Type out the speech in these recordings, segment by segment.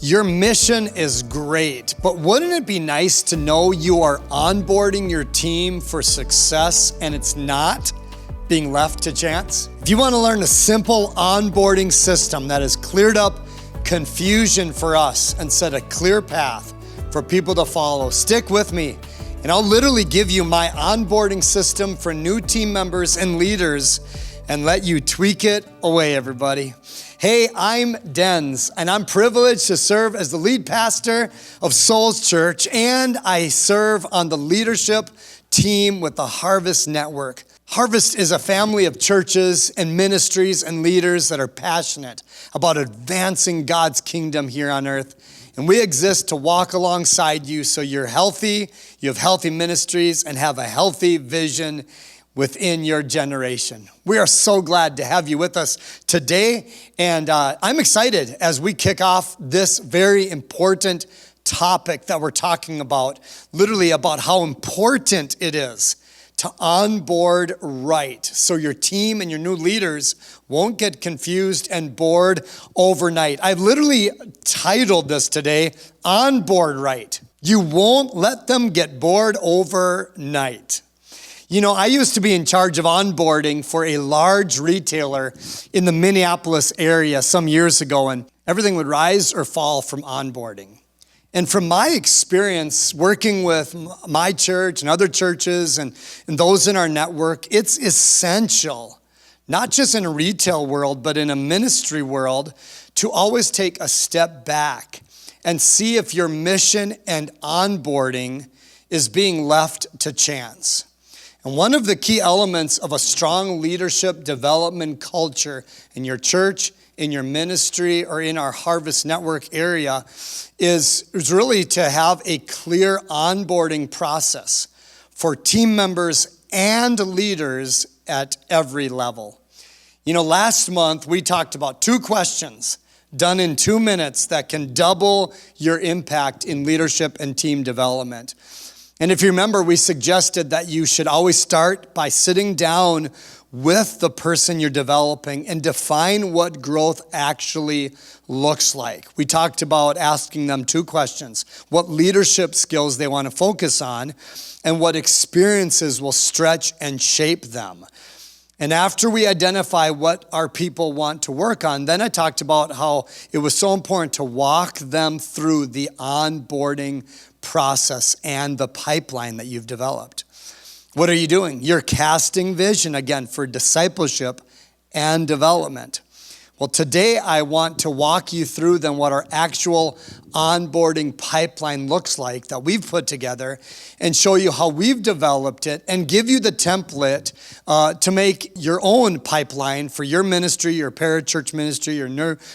Your mission is great, but wouldn't it be nice to know you are onboarding your team for success and it's not being left to chance? If you want to learn a simple onboarding system that has cleared up confusion for us and set a clear path for people to follow, stick with me and I'll literally give you my onboarding system for new team members and leaders and let you tweak it away, everybody. Hey, I'm Denz, and I'm privileged to serve as the lead pastor of Souls Church, and I serve on the leadership team with the Harvest Network. Harvest is a family of churches and ministries and leaders that are passionate about advancing God's kingdom here on earth. And we exist to walk alongside you so you're healthy, you have healthy ministries, and have a healthy vision within your generation. We are so glad to have you with us today, and I'm excited as we kick off this very important topic that we're talking about, literally about how important it is to onboard right, so your team and your new leaders won't get confused and bored overnight. I've literally titled this today, Onboard Right. You won't let them get bored overnight. You know, I used to be in charge of onboarding for a large retailer in the Minneapolis area some years ago, and everything would rise or fall from onboarding. And from my experience working with my church and other churches and those in our network, it's essential, not just in a retail world, but in a ministry world, to always take a step back and see if your mission and onboarding is being left to chance. And one of the key elements of a strong leadership development culture in your church, in your ministry, or in our Harvest Network area is really to have a clear onboarding process for team members and leaders at every level. You know, last month we talked about 2 questions done in 2 minutes that can double your impact in leadership and team development. And if you remember, we suggested that you should always start by sitting down with the person you're developing and define what growth actually looks like. We talked about asking them 2 questions: what leadership skills they want to focus on, and what experiences will stretch and shape them. And after we identify what our people want to work on, then I talked about how it was so important to walk them through the onboarding process and the pipeline that you've developed. What are you doing? You're casting vision again for discipleship and development. Well, today I want to walk you through then what our actual onboarding pipeline looks like that we've put together and show you how we've developed it and give you the template to make your own pipeline for your ministry, your parachurch ministry, your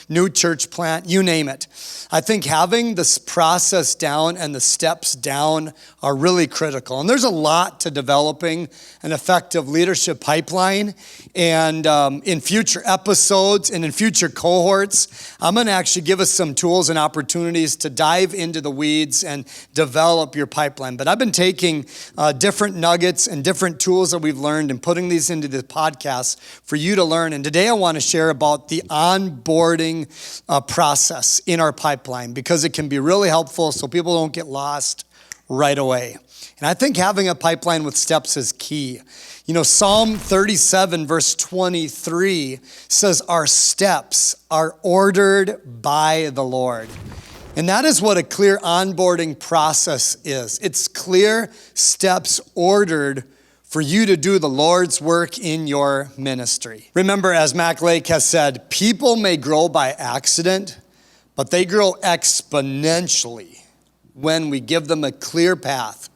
new church plant, you name it. I think having this process down and the steps down are really critical. And there's a lot to developing an effective leadership pipeline. And in future episodes and in future cohorts, I'm going to actually give us some tools and opportunities to dive into the weeds and develop your pipeline. But I've been taking different nuggets and different tools that we've learned and putting these into the podcast for you to learn. And today I want to share about the onboarding process in our pipeline because it can be really helpful so people don't get lost right away. And I think having a pipeline with steps is key. You know, Psalm 37 verse 23 says our steps are ordered by the Lord. And that is what a clear onboarding process is. It's clear steps ordered for you to do the Lord's work in your ministry. Remember, as Mac Lake has said, people may grow by accident, but they grow exponentially when we give them a clear path,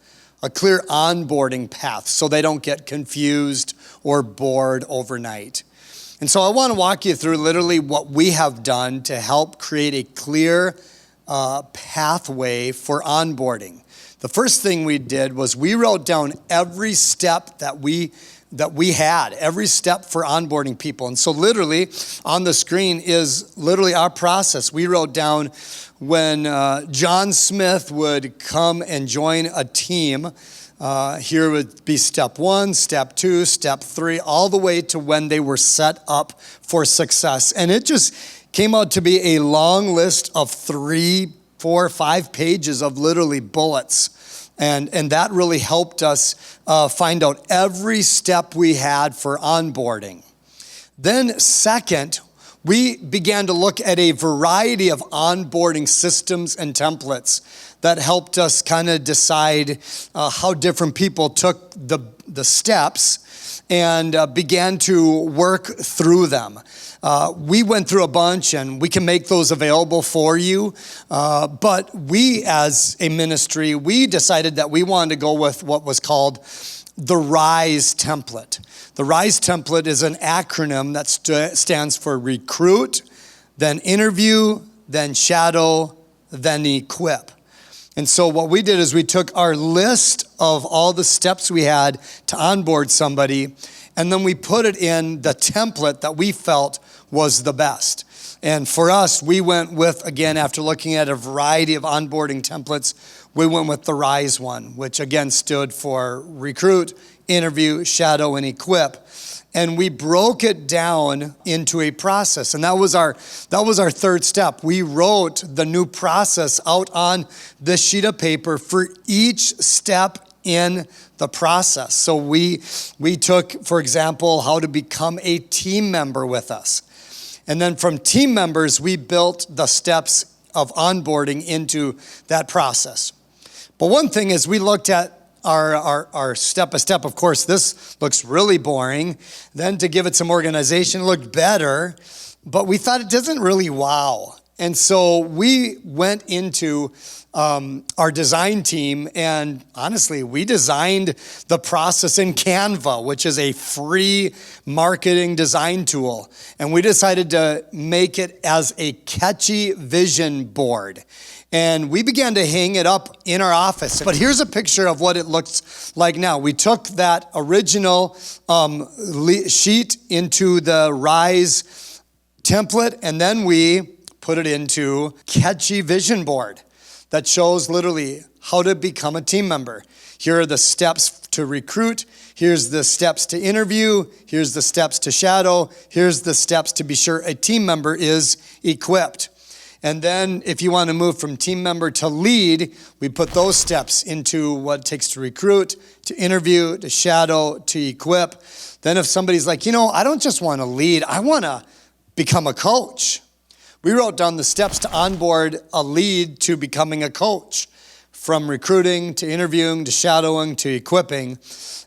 a clear onboarding path so they don't get confused or bored overnight. And so I want to walk you through literally what we have done to help create a clear pathway for onboarding. The first thing we did was we wrote down every step that we had, every step for onboarding people. And so literally on the screen is literally our process. We wrote down when John Smith would come and join a team. Here would be step 1, step 2, step 3, all the way to when they were set up for success. And it just came out to be a long list of 3, 4, 5 pages of literally bullets. And that really helped us find out every step we had for onboarding. Then second, we began to look at a variety of onboarding systems and templates that helped us kind of decide how different people took the steps and began to work through them. We went through a bunch, and we can make those available for you. But we, as a ministry, we decided that we wanted to go with what was called the RISE template. The RISE template is an acronym that stands for recruit, then interview, then shadow, then equip. And so what we did is we took our list of all the steps we had to onboard somebody, and then we put it in the template that we felt was the best. And for us, we went with, again, after looking at a variety of onboarding templates, we went with the RISE one, which again stood for recruit, interview, shadow, and equip. And we broke it down into a process. And that was our third step. We wrote the new process out on this sheet of paper for each step in the process. So we took, for example, how to become a team member with us. And then from team members, we built the steps of onboarding into that process. But one thing is we looked at our step-by-step. Of course, this looks really boring. Then to give it some organization, it looked better. But we thought it doesn't really wow. And so we went into our design team, and honestly, we designed the process in Canva, which is a free marketing design tool. And we decided to make it as a catchy vision board. And we began to hang it up in our office. But here's a picture of what it looks like now. We took that original sheet into the RISE template, and then we put it into catchy vision board that shows literally how to become a team member. Here are the steps to recruit. Here's the steps to interview. Here's the steps to shadow. Here's the steps to be sure a team member is equipped. And then if you want to move from team member to lead, we put those steps into what it takes to recruit, to interview, to shadow, to equip. Then if somebody's like, I don't just want to lead, I want to become a coach. We wrote down the steps to onboard a lead to becoming a coach, from recruiting to interviewing to shadowing to equipping.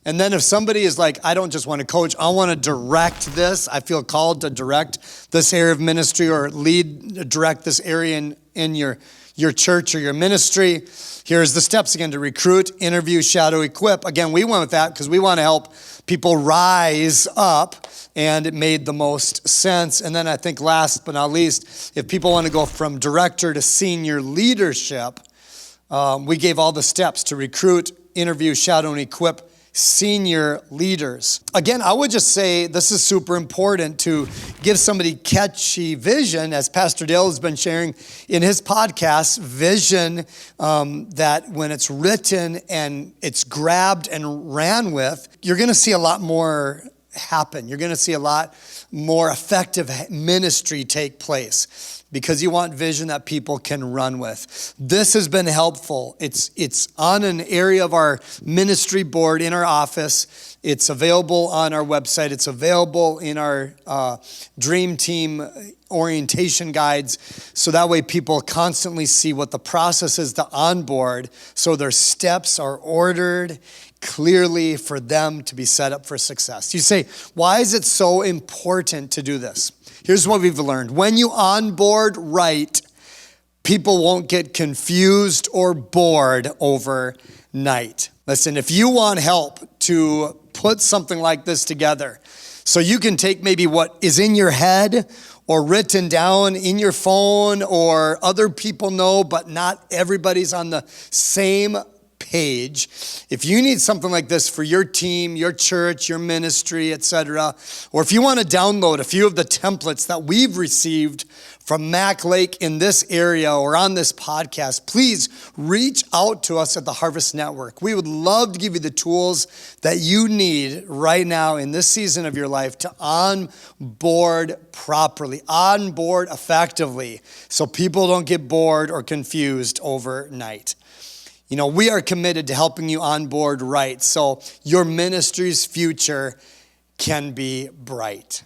And then if somebody is like, I don't just want to coach, I want to direct this. I feel called to direct this area of ministry or direct this area in your church or your ministry. Here's the steps again to recruit, interview, shadow, equip. Again, we went with that because we want to help people rise up, and it made the most sense. And then I think last but not least, if people want to go from director to senior leadership, we gave all the steps to recruit, interview, shadow, and equip senior leaders. Again, I would just say this is super important to give somebody catchy vision, as Pastor Dale has been sharing in his podcast, vision that when it's written and it's grabbed and ran with, you're going to see a lot more happen. You're going to see a lot more effective ministry take place, because you want vision that people can run with. This has been helpful. It's on an area of our ministry board in our office. It's available on our website. It's available in our Dream Team orientation guides. So that way people constantly see what the process is to onboard, so their steps are ordered clearly for them to be set up for success. You say, why is it so important to do this? Here's what we've learned. When you onboard right, people won't get confused or bored overnight. Listen, if you want help to put something like this together, so you can take maybe what is in your head or written down in your phone or other people know, but not everybody's on the same page. If you need something like this for your team, your church, your ministry, etc., or if you want to download a few of the templates that we've received from Mac Lake in this area or on this podcast, please reach out to us at the Harvest Network. We would love to give you the tools that you need right now in this season of your life to onboard properly, onboard effectively, so people don't get bored or confused overnight. You know, we are committed to helping you onboard right so your ministry's future can be bright.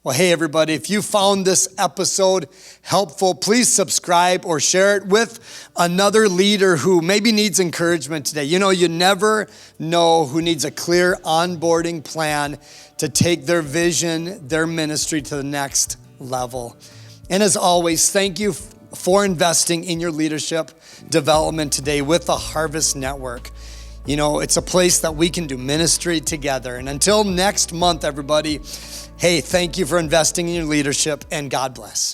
Well, hey, everybody, if you found this episode helpful, please subscribe or share it with another leader who maybe needs encouragement today. You know, you never know who needs a clear onboarding plan to take their vision, their ministry to the next level. And as always, thank you for investing in your leadership development today with the Harvest Network. You know, it's a place that we can do ministry together. And until next month, everybody, hey, thank you for investing in your leadership, and God bless.